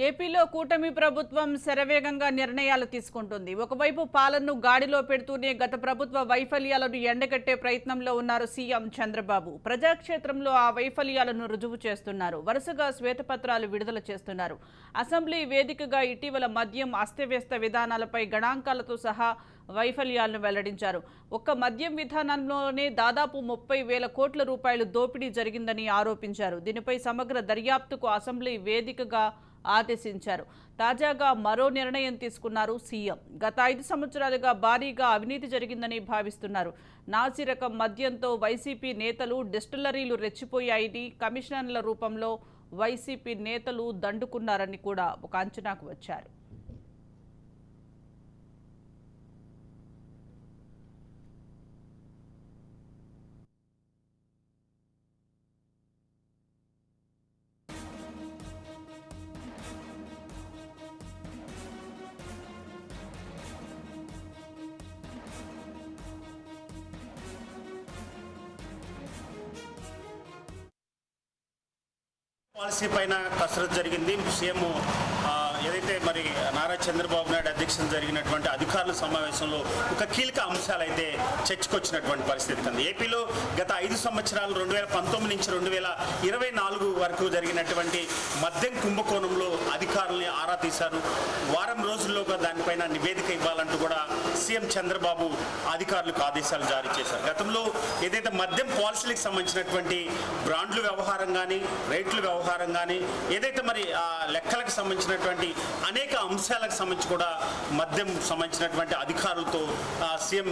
ఏపీలో కూటమి ప్రభుత్వం శరవేగంగా నిర్ణయాలు తీసుకుంటుంది. ఒకవైపు పాలనను గాడిలో పెడుతూనే గత ప్రభుత్వ వైఫల్యాలను ఎండగట్టే ప్రయత్నంలో ఉన్నారు సీఎం చంద్రబాబు. ప్రజాక్షేత్రంలో ఆ వైఫల్యాలను రుజువు చేస్తున్నారు. వరుసగా శ్వేతపత్రాలు విడుదల చేస్తున్నారు. అసెంబ్లీ వేదికగా ఇటీవల మద్యం అస్తవ్యస్త విధానాలపై గణాంకాలతో సహా వైఫల్యాలను వెల్లడించారు. ఒక్క మద్యం విధానంలోనే దాదాపు 30,000 కోట్ల రూపాయలు దోపిడీ జరిగిందని ఆరోపించారు. దీనిపై సమగ్ర దర్యాప్తుకు అసెంబ్లీ వేదికగా ఆదేశించారు. తాజాగా మరో నిర్ణయం తీసుకున్నారు సీఎం. గత 5 సంవత్సరాలుగా భారీగా అవినీతి జరిగిందని భావిస్తున్నారు. నాసిరకం మద్యంతో వైసీపీ నేతలు డిస్టిల్లరీలు రెచ్చిపోయాయని, కమిషనర్ల రూపంలో వైసీపీ నేతలు దండుకున్నారని కూడా ఒక అంచనాకు వచ్చారు. పాలసీ పైన కసరత్తు జరిగింది. సీఎం ఏదైతే మరి నారా చంద్రబాబు నాయుడు అధ్యక్షతన జరిగినటువంటి అధికారుల సమావేశంలో ఒక కీలక అంశాలు అయితే చర్చకొచ్చినటువంటి పరిస్థితి ఉంది. ఏపీలో గత 5 సంవత్సరాలు 2019 నుంచి 2024 వరకు జరిగినటువంటి మద్యం కుంభకోణంలో అధికారుల్ని ఆరా తీశారు. వారం రోజుల్లోగా దానిపైన నివేదిక ఇవ్వాలంటూ కూడా సీఎం చంద్రబాబు అధికారులకు ఆదేశాలు జారీ చేశారు. గతంలో ఏదైతే మద్యం పాలసీలకు సంబంధించినటువంటి బ్రాండ్ల వ్యవహారం కానీ, రేట్ల వ్యవహారం కానీ, ఏదైతే మరి లెక్కలకు సంబంధించినటువంటి అనేక అంశాలకు సంబంధించి కూడా మద్యం సంబంధించినటువంటి అధికారులతో సీఎం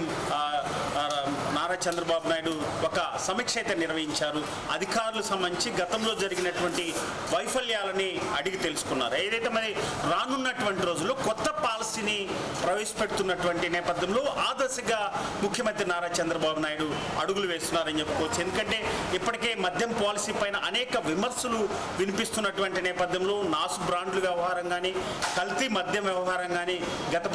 నారా చంద్రబాబు నాయుడు ఒక సమీక్ష అయితే నిర్వహించారు. అధికారులకు సంబంధించి గతంలో జరిగినటువంటి వైఫల్యాలని అడిగి తెలుసుకున్నారు. ఏదైతే మరి రానున్నటువంటి రోజుల్లో కొత్త పాలసీని ప్రవేశపెడుతున్నటువంటి నేపథ్యంలో ఆ దశగా ముఖ్యమంత్రి నారా చంద్రబాబు నాయుడు అడుగులు వేస్తున్నారని చెప్పుకోవచ్చు. ఎందుకంటే ఇప్పటికే మద్యం పాలసీ పైన అనేక విమర్శలు వినిపిస్తున్నటువంటి నేపథ్యంలో నాసు బ్రాండ్ల వ్యవహారం కానీ, కల్తీ మద్యం వ్యవహారం కానీ, గత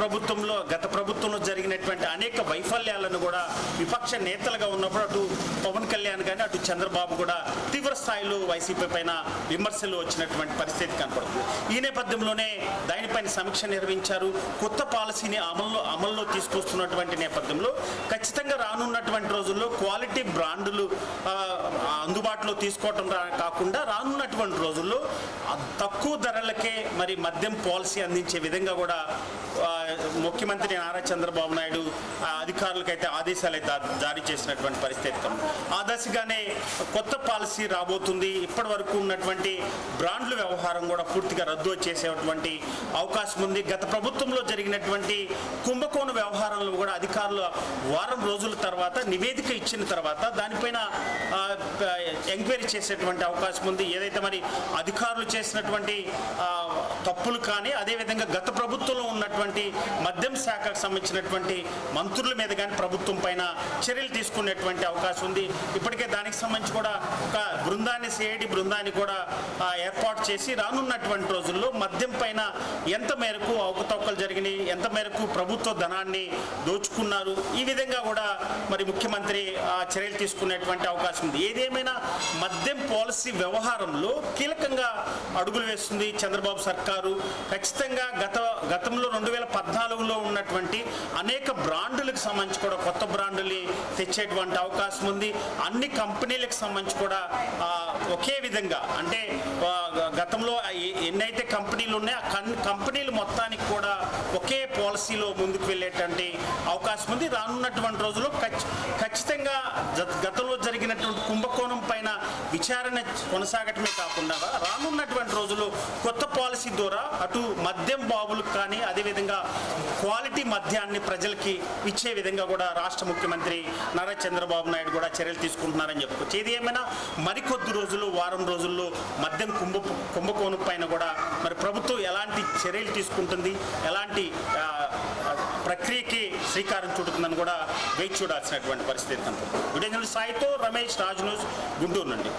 ప్రభుత్వంలో జరిగినటువంటి అనేక వైఫల్యాలను కూడా విపక్ష నేతలుగా ఉన్నప్పుడు అటు పవన్ కళ్యాణ్ కానీ, అటు చంద్రబాబు కూడా తీవ్ర స్థాయిలో వైసీపీ పైన విమర్శలు వచ్చినటువంటి పరిస్థితి కనపడుతుంది. ఈ నేపథ్యంలోనే దానిపైన సమీక్ష నిర్వహించారు. కొత్త పాలసీని అమల్లో తీసుకొస్తున్నటువంటి నేపథ్యంలో ఖచ్చితంగా రానున్నటువంటి రోజుల్లో క్వాలిటీ బ్రాండ్లు అందుబాటులో తీసుకోవటం కాకుండా రానున్నటువంటి రోజుల్లో తక్కువ ధరలకే మరి మద్యం పాలసీ అందించే విధంగా కూడా ముఖ్యమంత్రి నారా చంద్రబాబు నాయుడు అధికారులకైతే ఆదేశాలు అయితే జారీ చేసినటువంటి పరిస్థితి. ఆ దశగానే కొత్త పాలసీ రాబోతుంది. ఇప్పటి వరకు ఉన్నటువంటి బ్రాండ్ల వ్యవహారం కూడా పూర్తిగా రద్దు చేసేటువంటి అవకాశం ఉంది. గత ప్రభుత్వంలో జరిగినటువంటి కుంభకోణ వ్యవహారంలో కూడా అధికారులు వారం రోజుల తర్వాత నివేదిక ఇచ్చిన తర్వాత దానిపైన ఎంక్వైరీ చేసేటువంటి అవకాశం ఉంది. ఏదైతే మరి అధికారులు చేసినటువంటి తప్పులు కానీ, అదేవిధంగా గత ప్రభుత్వంలో ఉన్నటువంటి మద్యం శాఖకు సంబంధించినటువంటి మంత్రుల మీద కానీ ప్రభుత్వం పైన చర్యలు తీసుకునేటువంటి అవకాశం ఉంది. ఇప్పటికే దానికి సంబంధించి కూడా ఒక బృందాన్ని, సిఐడి బృందాన్ని కూడా ఏర్పాటు చేసి రానున్నటువంటి రోజుల్లో మద్యం పైన ఎంత మేరకు అవకతవకలు జరిగినాయి, ఎంత మేరకు ప్రభుత్వ ధనాన్ని దోచుకున్నారు, ఈ విధంగా కూడా మరి ముఖ్యమంత్రి చర్యలు తీసుకునేటువంటి అవకాశం ఉంది. ఏదేమైనా మద్యం పాలసీ వ్యవహారంలో కీలకంగా అడుగులు వేస్తుంది చంద్రబాబు సర్కారు. ఖచ్చితంగా గతంలో 2014లో ఉన్నటువంటి అనేక బ్రాండులకు సంబంధించి కూడా కొత్త బ్రాండులు తెచ్చేటువంటి అవకాశం ఉంది. అన్ని కంపెనీలకు సంబంధించి కూడా ఒకే విధంగా, అంటే గతంలో ఎన్నైతే కంపెనీలు ఉన్నాయో ఆ కంపెనీలు మొత్తానికి కూడా ఒకే పాలసీలో ముందుకు వెళ్ళేటువంటి అవకాశం ఉంది. రానున్నటువంటి రోజుల్లో ఖచ్చితంగా గతంలో జరిగినటువంటి కుంభకోణం పైన విచారణ కొనసాగటమే కాకుండా రానున్నటువంటి రోజుల్లో కొత్త పాలసీ ద్వారా అటు మద్యం బాబులకు కానీ, అదేవిధంగా క్వాలిటీ మద్యాన్ని ప్రజలకి ఇచ్చే విధంగా కూడా రాష్ట్ర ముఖ్యమంత్రి నారా చంద్రబాబు నాయుడు కూడా చర్యలు తీసుకుంటున్నారని చెప్పుకోవచ్చు. ఏది ఏమైనా మరికొద్ది రోజులు, వారం రోజుల్లో మద్యం కుంభకోణం పైన కూడా మరి ప్రభుత్వం ఎలాంటి చర్యలు తీసుకుంటుంది, ఎలాంటి ప్రక్రియకి శ్రీకారం చుడుతుందని కూడా వేచి చూడాల్సినటువంటి పరిస్థితి కనుక. వీడియో సాయితో రమేష్, రాజ్ న్యూస్, గుంటూరు నుండి.